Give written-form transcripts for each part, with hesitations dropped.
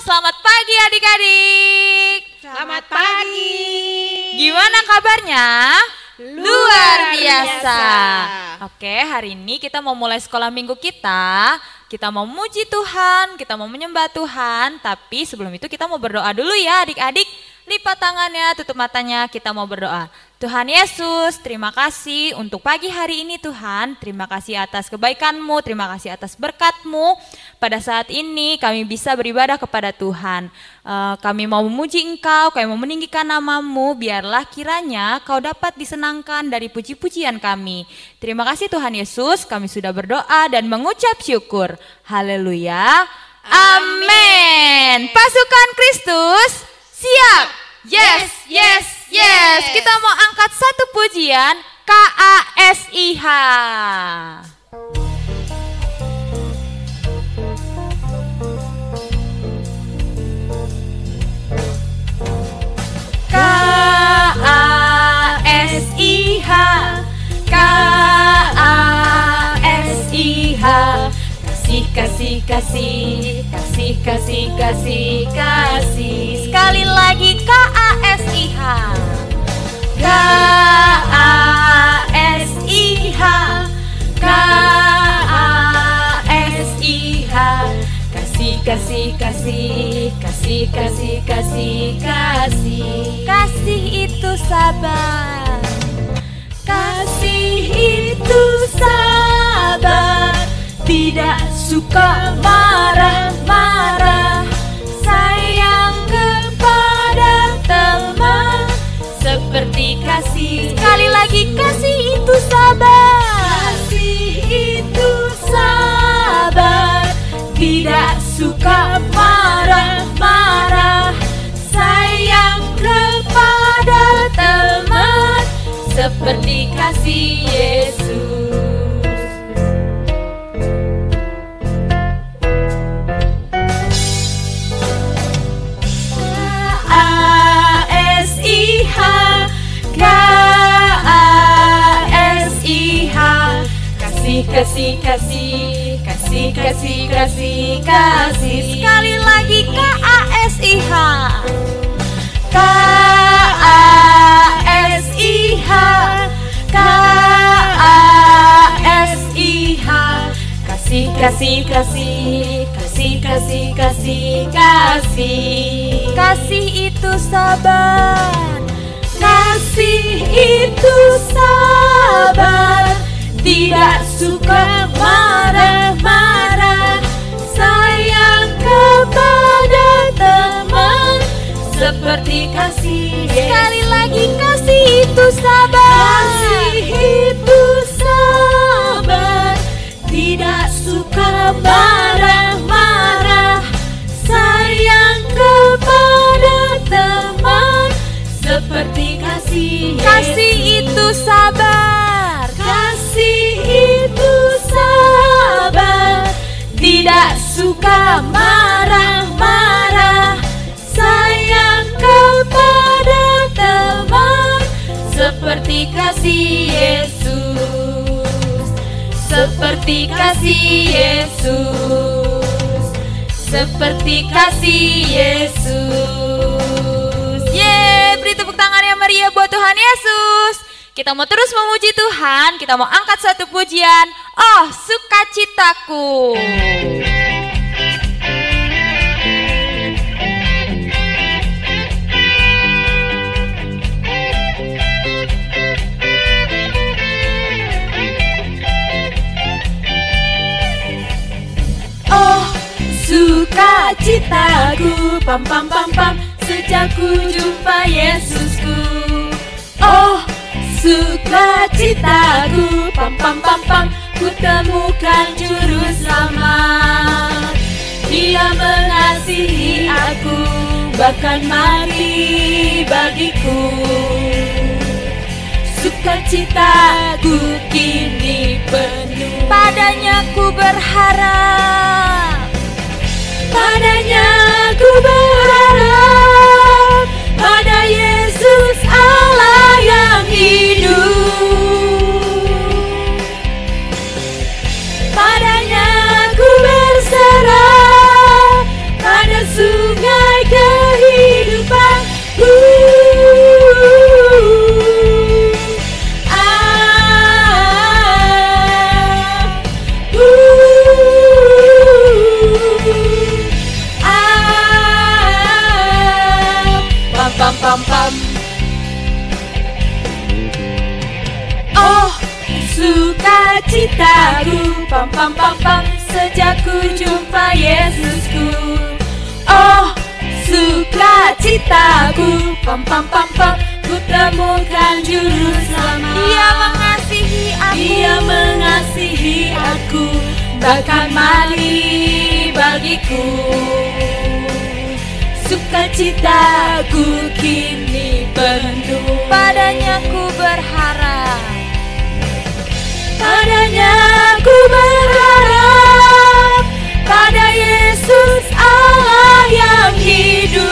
Selamat pagi adik-adik. Selamat pagi. Gimana kabarnya? Luar biasa. Oke, hari ini kita mau mulai sekolah minggu kita. Kita mau memuji Tuhan, kita mau menyembah Tuhan. Tapi sebelum itu kita mau berdoa dulu ya adik-adik. Lipat tangannya, tutup matanya, kita mau berdoa. Tuhan Yesus, terima kasih untuk pagi hari ini Tuhan. Terima kasih atas kebaikan-Mu, terima kasih atas berkat-Mu. Pada saat ini kami bisa beribadah kepada Tuhan. Kami mau memuji Engkau, kami mau meninggikan nama-Mu. Biarlah kiranya Kau dapat disenangkan dari puji-pujian kami. Terima kasih Tuhan Yesus, kami sudah berdoa dan mengucap syukur. Haleluya. Amin. Pasukan Kristus, siap. Yes, yes, yes. Kita mau angkat satu pujian, KASIH. KASIH, KASIH. Kasih, kasih, kasih, kasih, kasih, kasih, kasih. Sekali lagi KASIH, KASIH, KASIH. Kasih, kasih, kasih, kasih, kasih, kasih, kasih. Kasih itu sabar, kasih itu sabar. Tidak suka marah-marah, sayang kepada teman seperti kasih. Sekali lagi, kasih itu sabar, kasih itu sabar. Tidak suka marah-marah, sayang kepada teman seperti kasih Yesus. Kasih, kasih, kasih, kasih, kasih, kasih. Sekali lagi KASIH, KASIH, KASIH. Kasih, kasih, kasih, kasih, kasih, kasih, kasih. Kasih itu sabar, kasih itu sabar. Tidak suka marah-marah, sayang kepada teman seperti kasih Yesus. Sekali lagi, kasih itu sabar, kasih itu sabar. Tidak suka marah-marah, sayang kepada teman seperti kasih Yesus. Kasih itu sabar, kasih itu sabar. Tidak suka marah-marah, sayang kepada teman seperti kasih Yesus. Seperti kasih Yesus, seperti kasih Yesus. Yeay, beri tepuk tangan yang meriah buat Tuhan Yesus. Kita mau terus memuji Tuhan, kita mau angkat satu pujian, oh sukacitaku. Oh sukacitaku, pam pam pam pam, sejak ku jumpa Yesusku. Oh sukacitaku, pam pam pam pam, ku temukan juru selamat. Dia mengasihi aku, bahkan mati bagiku. Sukacitaku kini penuh, padanya ku berharap, padanya ku berharap, pada Yesus Allah yang hidup. Padanya ku berserah, pada sumber citaku, pam pam pam pam, sejak ku jumpa Yesusku. Oh, sukacitaku, pam pam pam pam, ku temukan juru selamat. Dia mengasihi aku, Dia mengasihi aku, bahkan mati bagiku. Sukacitaku kini penuh, padanya ku berharap, padanya ku berharap, pada Yesus Allah yang hidup.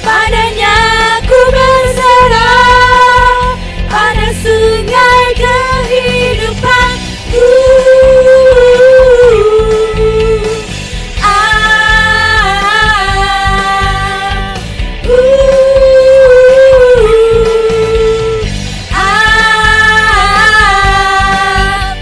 Padanya ku berserah, pada sungai kehidupanku.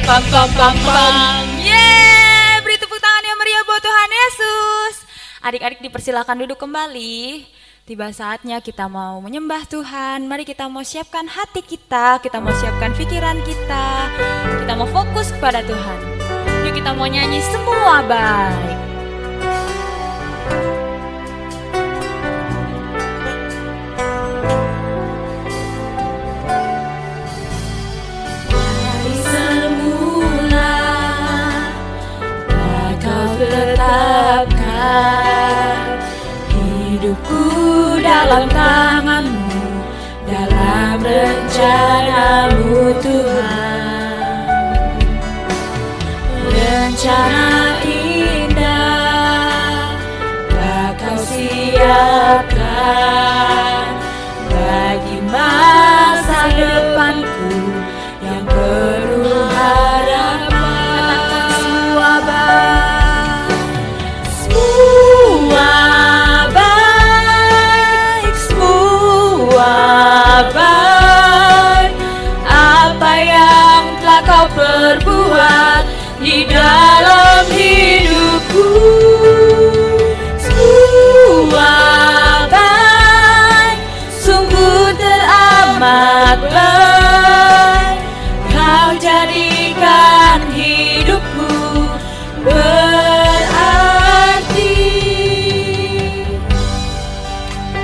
Pam pam pam pam. Yeay, beri tepuk tangan yang meriah buat Tuhan Yesus. Adik-adik dipersilakan duduk kembali. Tiba saatnya kita mau menyembah Tuhan. Mari kita mau siapkan hati kita mau siapkan pikiran kita mau fokus kepada Tuhan. Yuk kita mau nyanyi semua baik. Tetapkan hidupku dalam tangan-Mu, dalam rencana-Mu Tuhan. Rencana indah telah Kau siapkan bagi masa depanku yang penuh harapan. Katakan semua baik. Apa yang telah Kau perbuat di dalam hidupku, semua baik, sungguh teramat baik. Kau jadikan hidupku berarti.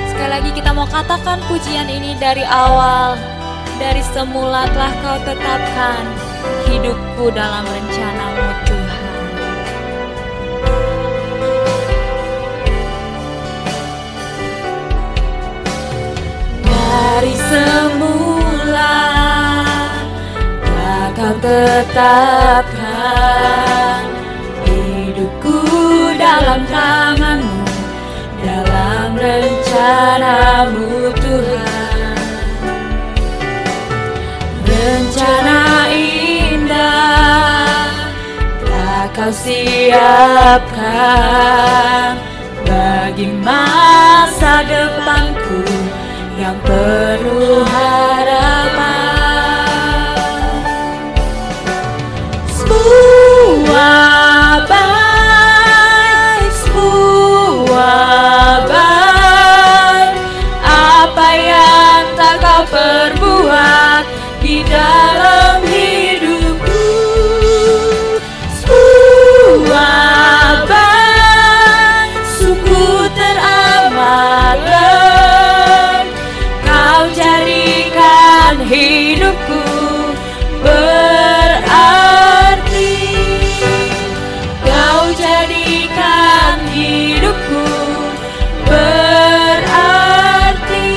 Sekali lagi kita mau katakan pujian ini dari awal. Dari semula telah Kau tetapkan hidupku dalam rencana-Mu Tuhan. Dari semula telah Kau tetapkan hidupku dalam tangan-Mu, dalam rencana-Mu Tuhan. Rencana indah telah Kau siapkan bagi masa depanku yang penuh harapan. Semua baik, semua baik. Apa yang tak Kau perbuat di dalam hidupku, semua baik, sungguh teramat baik. Kau jadikan hidupku berarti. Kau jadikan hidupku berarti.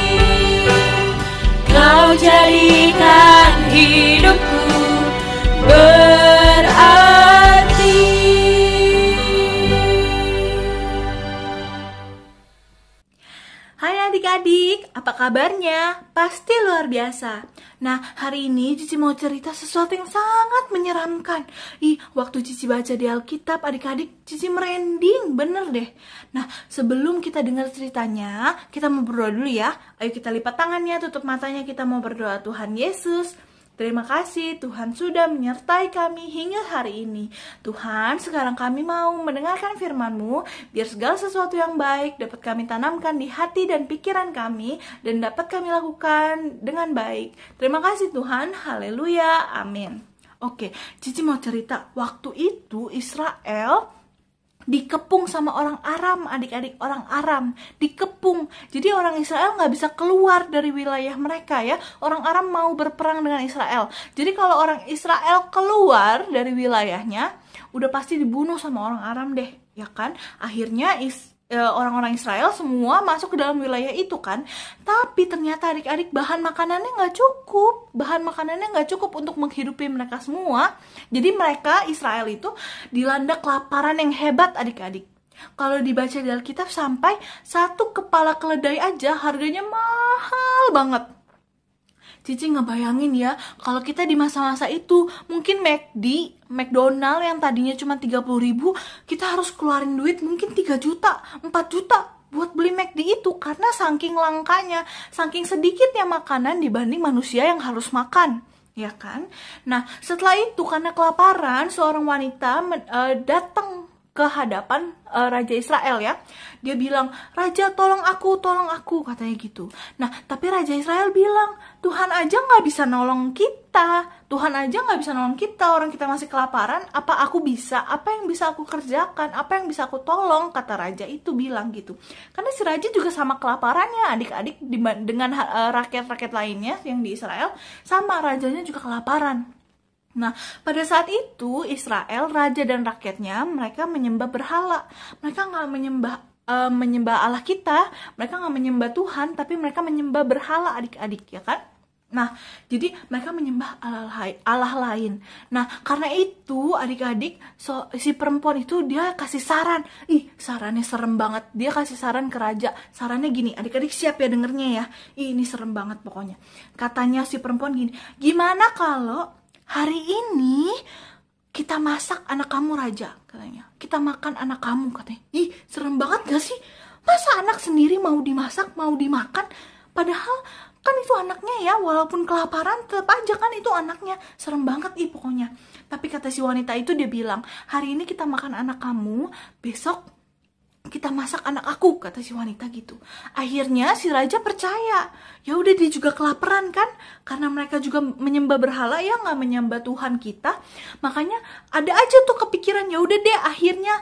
Kau jadikan hidupku berarti. Hai adik-adik, apa kabarnya? Pasti luar biasa. Nah, hari ini Cici mau cerita sesuatu yang sangat menyeramkan. Waktu Cici baca di Alkitab, adik-adik, Cici merinding, bener deh. Nah, sebelum kita dengar ceritanya, kita mau berdoa dulu ya. Ayo kita lipat tangannya, tutup matanya, kita mau berdoa. Tuhan Yesus, Terima kasih Tuhan sudah menyertai kami hingga hari ini. Tuhan, sekarang kami mau mendengarkan firman-Mu, biar segala sesuatu yang baik dapat kami tanamkan di hati dan pikiran kami, dan dapat kami lakukan dengan baik. Terima kasih Tuhan, haleluya, amin. Oke, Cici mau cerita, waktu itu Israel dikepung sama orang Aram, adik-adik, orang Aram dikepung. Jadi orang Israel nggak bisa keluar dari wilayah mereka ya. Orang Aram mau berperang dengan Israel. Jadi kalau orang Israel keluar dari wilayahnya, udah pasti dibunuh sama orang Aram deh, ya kan? Akhirnya orang-orang Israel semua masuk ke dalam wilayah itu kan. Tapi ternyata adik-adik bahan makanannya nggak cukup. Bahan makanannya nggak cukup untuk menghidupi mereka semua. Jadi mereka, Israel itu dilanda kelaparan yang hebat adik-adik. Kalau dibaca di Alkitab sampai 1 kepala keledai aja harganya mahal banget. Cici ngebayangin ya, kalau kita di masa-masa itu, mungkin McDonald yang tadinya cuma 30.000, kita harus keluarin duit mungkin 3 juta, 4 juta buat beli McD itu, karena saking langkanya, saking sedikitnya makanan dibanding manusia yang harus makan, ya kan? Nah, setelah itu karena kelaparan, seorang wanita datang ke hadapan Raja Israel ya. Dia bilang, "Raja, tolong aku," katanya gitu. Nah, tapi Raja Israel bilang, "Tuhan aja nggak bisa nolong kita. Tuhan aja nggak bisa nolong kita. Orang kita masih kelaparan. Apa aku bisa? Apa yang bisa aku kerjakan? Apa yang bisa aku tolong?" Kata Raja itu bilang gitu. Karena si Raja juga sama kelaparannya, adik-adik, dengan rakyat-rakyat lainnya yang di Israel, sama rajanya juga kelaparan. Nah, pada saat itu Israel, raja dan rakyatnya, mereka menyembah berhala. Mereka nggak menyembah Allah kita, mereka nggak menyembah Tuhan, tapi mereka menyembah berhala adik-adik, ya kan? Nah, jadi mereka menyembah Allah lain. Nah, karena itu adik-adik, si perempuan itu dia kasih saran. Sarannya serem banget. Dia kasih saran ke raja. Sarannya gini, adik-adik siap ya dengernya ya. Ini serem banget pokoknya. Katanya si perempuan gini, "Gimana kalau hari ini kita masak anak kamu, Raja?" Katanya. "Kita makan anak kamu," katanya. Serem banget gak sih? Masa anak sendiri mau dimasak, mau dimakan? Padahal kan itu anaknya ya, walaupun kelaparan tetap aja kan itu anaknya. Serem banget pokoknya. Tapi kata si wanita itu, dia bilang, "Hari ini kita makan anak kamu, besok kita masak anak aku," kata si wanita gitu. Akhirnya si raja percaya. Ya udah, dia juga kelaparan kan, karena mereka juga menyembah berhala ya, nggak menyembah Tuhan kita. Makanya ada aja tuh kepikiran, ya udah deh, akhirnya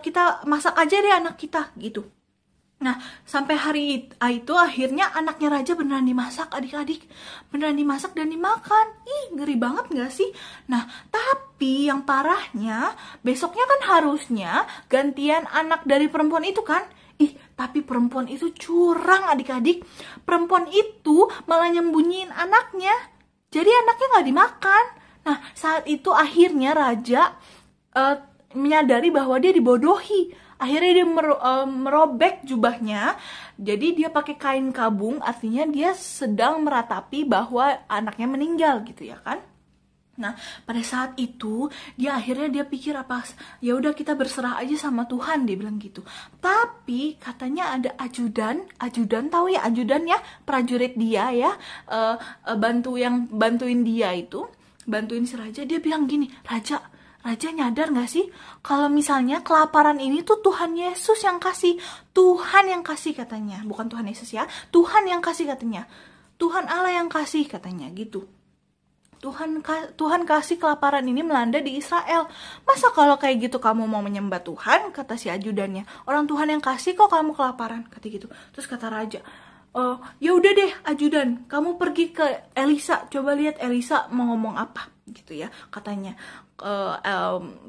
kita masak aja deh anak kita gitu. Nah, sampai hari itu akhirnya anaknya raja beneran dimasak adik-adik. Beneran dimasak dan dimakan. Ngeri banget gak sih? Nah, tapi yang parahnya, besoknya kan harusnya gantian anak dari perempuan itu kan. Tapi perempuan itu curang adik-adik. Perempuan itu malah nyembunyiin anaknya. Jadi anaknya gak dimakan. Nah, saat itu akhirnya raja menyadari bahwa dia dibodohi. Akhirnya dia merobek jubahnya. Jadi dia pakai kain kabung, artinya dia sedang meratapi bahwa anaknya meninggal gitu ya kan. Nah, pada saat itu dia pikir apa? Ya udah, kita berserah aja sama Tuhan, dia bilang gitu. Tapi katanya ada ajudan tahu ya ajudan ya, prajurit dia ya, bantuin dia itu, bantuin si raja. Dia bilang gini, Raja nyadar gak sih kalau misalnya kelaparan ini tuh Tuhan Yesus yang kasih. Tuhan yang kasih katanya. Bukan Tuhan Yesus ya. Tuhan yang kasih katanya. Tuhan Allah yang kasih katanya gitu. Tuhan kasih kelaparan ini melanda di Israel. Masa kalau kayak gitu kamu mau menyembah Tuhan? Kata si ajudannya. Orang Tuhan yang kasih kok kamu kelaparan? Kata gitu. Terus kata raja, "Ya udah deh ajudan, kamu pergi ke Elisa. Coba lihat Elisa mau ngomong apa." Gitu ya katanya.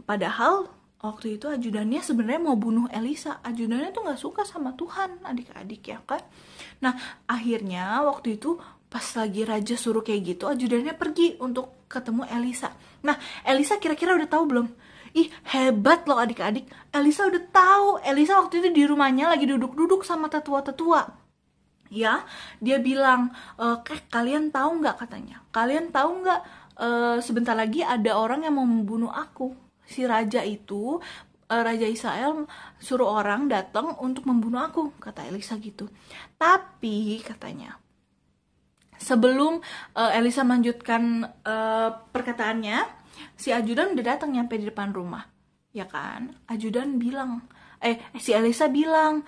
Padahal waktu itu ajudannya sebenarnya mau bunuh Elisa. Ajudannya tuh nggak suka sama Tuhan, adik-adik ya kan. Nah, akhirnya waktu itu pas lagi raja suruh kayak gitu, ajudannya pergi untuk ketemu Elisa. Nah, Elisa kira-kira udah tahu belum? Hebat loh adik-adik. Elisa udah tahu. Elisa waktu itu di rumahnya lagi duduk-duduk sama tetua-tetua. Ya, dia bilang, "Kalian tahu nggak?" katanya. "Kalian tahu nggak? Sebentar lagi ada orang yang mau membunuh aku." Si raja itu, Raja Israel suruh orang datang untuk membunuh aku, kata Elisa gitu. Tapi katanya, Sebelum Elisa melanjutkan perkataannya, si ajudan udah datang nyampe di depan rumah, ya kan? Ajudan bilang, si Elisa bilang,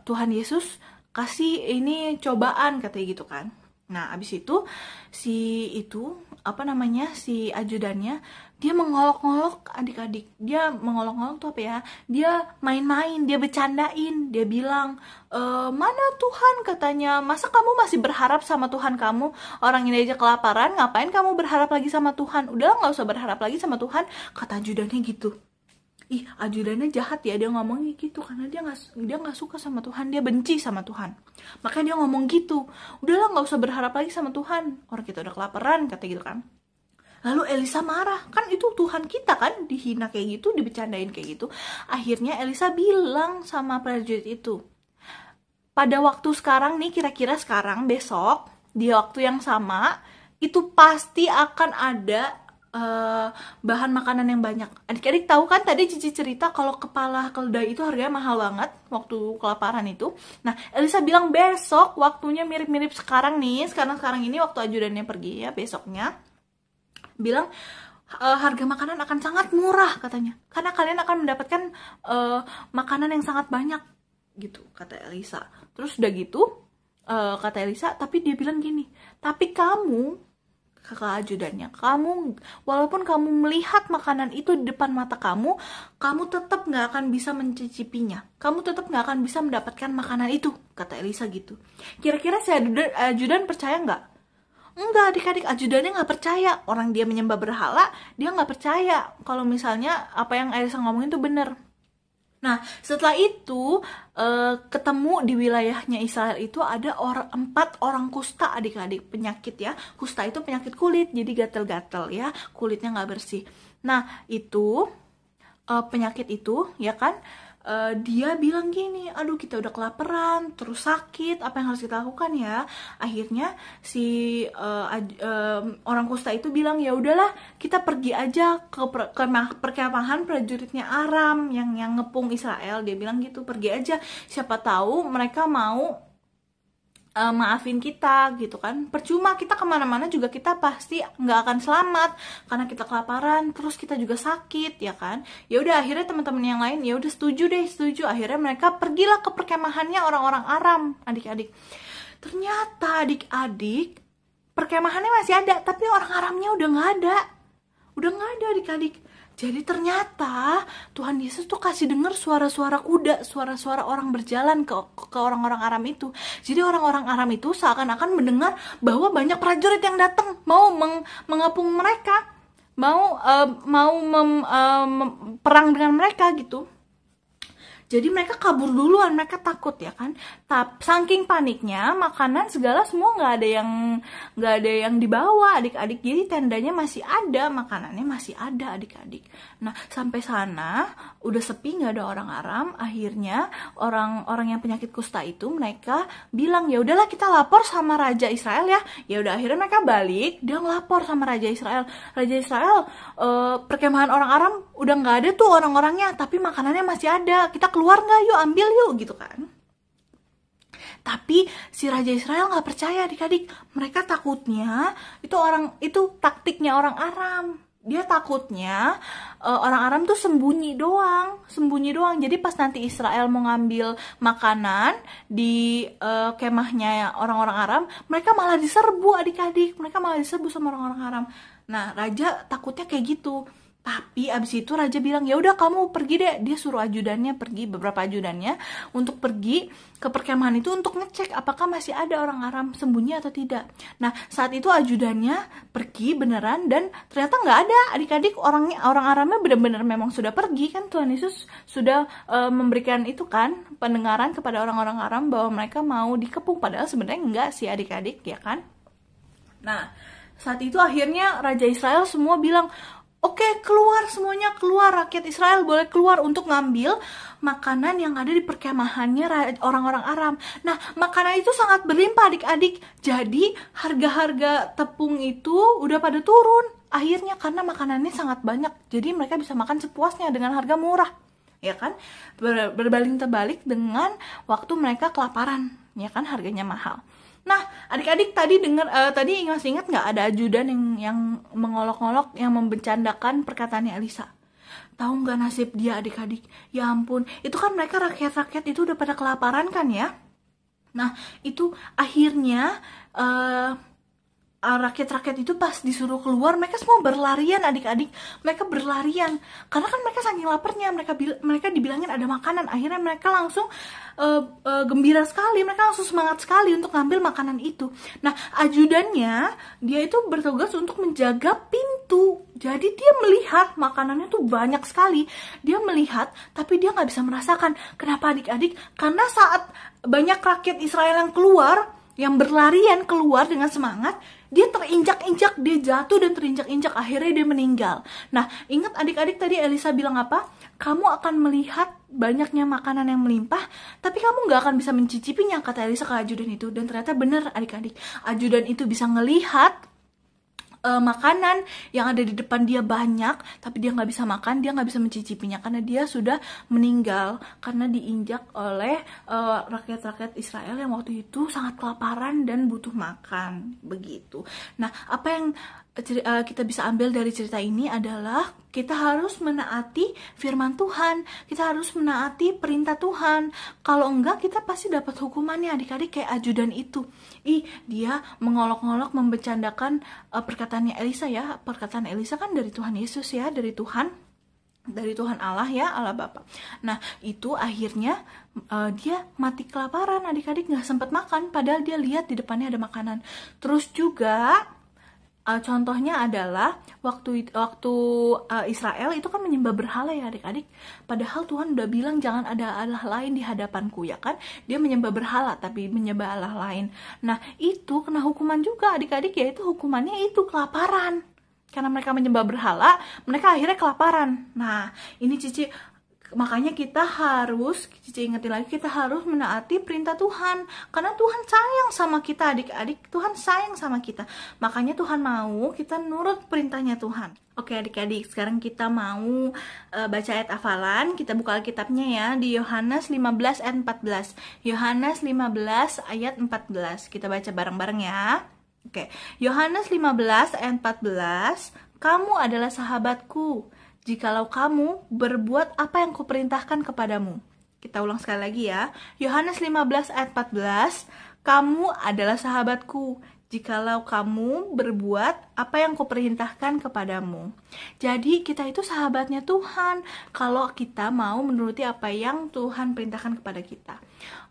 Tuhan Yesus kasih ini cobaan, katanya gitu kan. Nah, abis itu si ajudannya dia mengolok-ngolok adik-adik. Dia mengolok-ngolok tuh apa ya? Dia main-main, dia bercandain, dia bilang, mana Tuhan, katanya, masa kamu masih berharap sama Tuhan kamu? Orang ini aja kelaparan, ngapain kamu berharap lagi sama Tuhan? Udah nggak usah berharap lagi sama Tuhan, kata ajudannya gitu. Ih, ajudannya jahat ya, dia ngomongnya gitu karena dia nggak suka sama Tuhan, dia benci sama Tuhan, makanya dia ngomong gitu. Udahlah, nggak usah berharap lagi sama Tuhan, orang kita udah kelaparan, kata gitu kan. Lalu Elisa marah, kan itu Tuhan kita kan dihina kayak gitu, dibecandain kayak gitu. Akhirnya Elisa bilang sama prajurit itu, pada waktu sekarang nih, kira-kira sekarang, besok, di waktu yang sama, itu pasti akan ada bahan makanan yang banyak. Adik-adik tahu kan tadi Cici cerita kalau kepala keledai itu harganya mahal banget waktu kelaparan itu. Nah, Elisa bilang besok waktunya mirip-mirip sekarang nih, sekarang ini waktu ajudannya pergi ya, besoknya bilang harga makanan akan sangat murah, katanya, karena kalian akan mendapatkan makanan yang sangat banyak gitu, kata Elisa. Terus udah gitu kata Elisa, tapi dia bilang gini, tapi kamu, kakak ajudannya, kamu walaupun kamu melihat makanan itu di depan mata kamu tetap nggak akan bisa mencicipinya, kamu tetap nggak akan bisa mendapatkan makanan itu, kata Elisa gitu. Kira-kira si ajudan percaya nggak? Enggak, adik-adik, ajudannya nggak percaya. Orang dia menyembah berhala, dia nggak percaya kalau misalnya apa yang Elisa ngomongin itu bener. Nah, setelah itu ketemu di wilayahnya Israel itu ada 4 orang kusta, adik-adik, penyakit ya. Kusta itu penyakit kulit, jadi gatel-gatel ya, kulitnya nggak bersih. Nah, itu penyakit itu ya kan, dia bilang gini, aduh kita udah kelaparan, terus sakit, apa yang harus kita lakukan ya? Akhirnya si orang kusta itu bilang, ya udahlah kita pergi aja ke perkemahan prajuritnya Aram yang ngepung Israel. Dia bilang gitu, pergi aja, siapa tahu mereka mau maafin kita gitu kan. Percuma kita kemana-mana juga kita pasti nggak akan selamat karena kita kelaparan, terus kita juga sakit ya kan. Ya udah, akhirnya teman-teman yang lain ya udah setuju. Akhirnya mereka pergilah ke perkemahannya orang-orang Aram, adik-adik. Ternyata adik-adik, perkemahannya masih ada, tapi orang Aramnya udah nggak ada adik-adik. Jadi ternyata Tuhan Yesus tuh kasih dengar suara-suara kuda, suara-suara orang berjalan ke orang-orang Aram itu. Jadi orang-orang Aram itu seakan-akan mendengar bahwa banyak prajurit yang datang mau mengepung mereka, mau perang dengan mereka gitu. Jadi mereka kabur duluan, mereka takut ya kan. Saking paniknya, makanan segala semua nggak ada yang dibawa adik-adik. Jadi tendanya masih ada, makanannya masih ada adik-adik. Nah, sampai sana udah sepi, nggak ada orang Aram. Akhirnya orang yang penyakit kusta itu mereka bilang, ya udahlah kita lapor sama Raja Israel ya. Ya udah, akhirnya mereka balik, dia ngelapor sama Raja Israel. Raja Israel, perkemahan orang Aram udah nggak ada tuh orang-orangnya, tapi makanannya masih ada. Kita keluar nggak, yuk ambil yuk gitu kan. Tapi si Raja Israel nggak percaya adik-adik. Mereka takutnya itu taktiknya orang Aram. Dia takutnya orang Aram tuh sembunyi doang. Jadi pas nanti Israel mau ngambil makanan di kemahnya orang-orang Aram, mereka malah diserbu adik-adik. Mereka malah diserbu sama orang-orang Aram. Nah, Raja takutnya kayak gitu. Tapi abis itu Raja bilang, ya udah kamu pergi deh. Dia suruh beberapa ajudannya untuk pergi ke perkemahan itu untuk ngecek apakah masih ada orang Aram sembunyi atau tidak. Nah, saat itu ajudannya pergi beneran dan ternyata nggak ada adik-adik. Orang Aramnya benar-benar memang sudah pergi kan. Tuhan Yesus sudah memberikan itu kan pendengaran kepada orang-orang Aram bahwa mereka mau dikepung, padahal sebenarnya enggak sih adik-adik ya kan. Nah, saat itu akhirnya Raja Israel semua bilang, oke, keluar semuanya, keluar, rakyat Israel boleh keluar untuk ngambil makanan yang ada di perkemahannya orang-orang Aram. Nah, makanan itu sangat berlimpah adik-adik. Jadi harga-harga tepung itu udah pada turun. Akhirnya karena makanannya sangat banyak. Jadi mereka bisa makan sepuasnya dengan harga murah. Ya kan? Berbanding terbalik dengan waktu mereka kelaparan. Ya kan, harganya mahal. Nah, adik-adik tadi dengar tadi masih ingat nggak ada ajudan yang mengolok-olok, yang membercandakan perkataannya Elisa? Tahu nggak nasib dia adik-adik? Ya ampun, itu kan mereka rakyat-rakyat itu udah pada kelaparan kan ya? Nah, itu akhirnya rakyat-rakyat itu pas disuruh keluar, mereka semua berlarian adik-adik. Mereka berlarian karena kan mereka saking laparnya, mereka dibilangin ada makanan. Akhirnya mereka langsung gembira sekali, mereka langsung semangat sekali untuk ngambil makanan itu. Nah, ajudannya dia itu bertugas untuk menjaga pintu. Jadi dia melihat makanannya tuh banyak sekali. Dia melihat, tapi dia nggak bisa merasakan. Kenapa adik-adik? Karena saat banyak rakyat Israel yang keluar, yang berlarian keluar dengan semangat, dia terinjak-injak, dia jatuh dan terinjak-injak, akhirnya dia meninggal. Nah, ingat adik-adik tadi Elisa bilang apa? Kamu akan melihat banyaknya makanan yang melimpah, tapi kamu nggak akan bisa mencicipinya, kata Elisa ke ajudan itu. Dan ternyata benar adik-adik, ajudan itu bisa ngelihat makanan yang ada di depan dia banyak, tapi dia nggak bisa makan, dia nggak bisa mencicipinya karena dia sudah meninggal karena diinjak oleh rakyat-rakyat Israel yang waktu itu sangat kelaparan dan butuh makan, begitu. Nah, apa yang kita bisa ambil dari cerita ini adalah kita harus menaati firman Tuhan, kita harus menaati perintah Tuhan. Kalau enggak, kita pasti dapat hukumannya adik-adik, kayak ajudan itu. Dia mengolok-olok, membercandakan perkataannya Elisa ya. Perkataan Elisa kan dari Tuhan Yesus ya, dari Tuhan Allah ya, Allah Bapa. Nah, itu akhirnya dia mati kelaparan adik-adik, nggak sempat makan padahal dia lihat di depannya ada makanan. Terus juga contohnya adalah waktu Israel itu kan menyembah berhala ya adik-adik. Padahal Tuhan udah bilang jangan ada Allah lain di hadapanku ya kan. Dia menyembah berhala tapi menyembah Allah lain. Nah, itu kena hukuman juga adik-adik, yaitu hukumannya itu kelaparan. Karena mereka menyembah berhala, mereka akhirnya kelaparan. Nah, ini Cici makanya Cici ingetin lagi, kita harus menaati perintah Tuhan. Karena Tuhan sayang sama kita adik-adik, Tuhan sayang sama kita. Makanya Tuhan mau kita nurut perintahnya Tuhan. Oke adik-adik, sekarang kita mau baca ayat hafalan. Kita buka Alkitabnya ya, di Yohanes 15 ayat 14. Yohanes 15 ayat 14. Kita baca bareng-bareng ya. Oke, Yohanes 15 ayat 14. Kamu adalah sahabatku jikalau kamu berbuat apa yang kuperintahkan kepadamu. Kita ulang sekali lagi ya. Yohanes 15 ayat 14. Kamu adalah sahabatku jikalau kamu berbuat apa yang kuperintahkan kepadamu. Jadi kita itu sahabatnya Tuhan kalau kita mau menuruti apa yang Tuhan perintahkan kepada kita.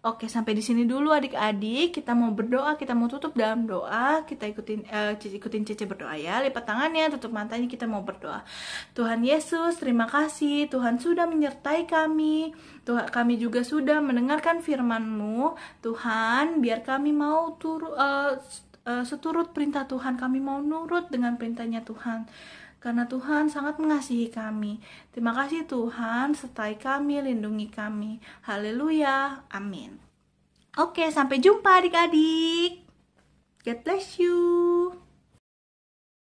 Oke, sampai di sini dulu adik-adik. Kita mau berdoa, kita mau tutup dalam doa. Kita ikutin Cece berdoa ya. Lipat tangannya, tutup matanya, kita mau berdoa. Tuhan Yesus, terima kasih Tuhan sudah menyertai kami. Tuhan, kami juga sudah mendengarkan firman-Mu. Tuhan, biar kami mau seturut perintah Tuhan. Kami mau nurut dengan perintahnya Tuhan. Karena Tuhan sangat mengasihi kami. Terima kasih Tuhan, sertai kami, lindungi kami. Haleluya, amin. Oke, sampai jumpa adik-adik. God bless you.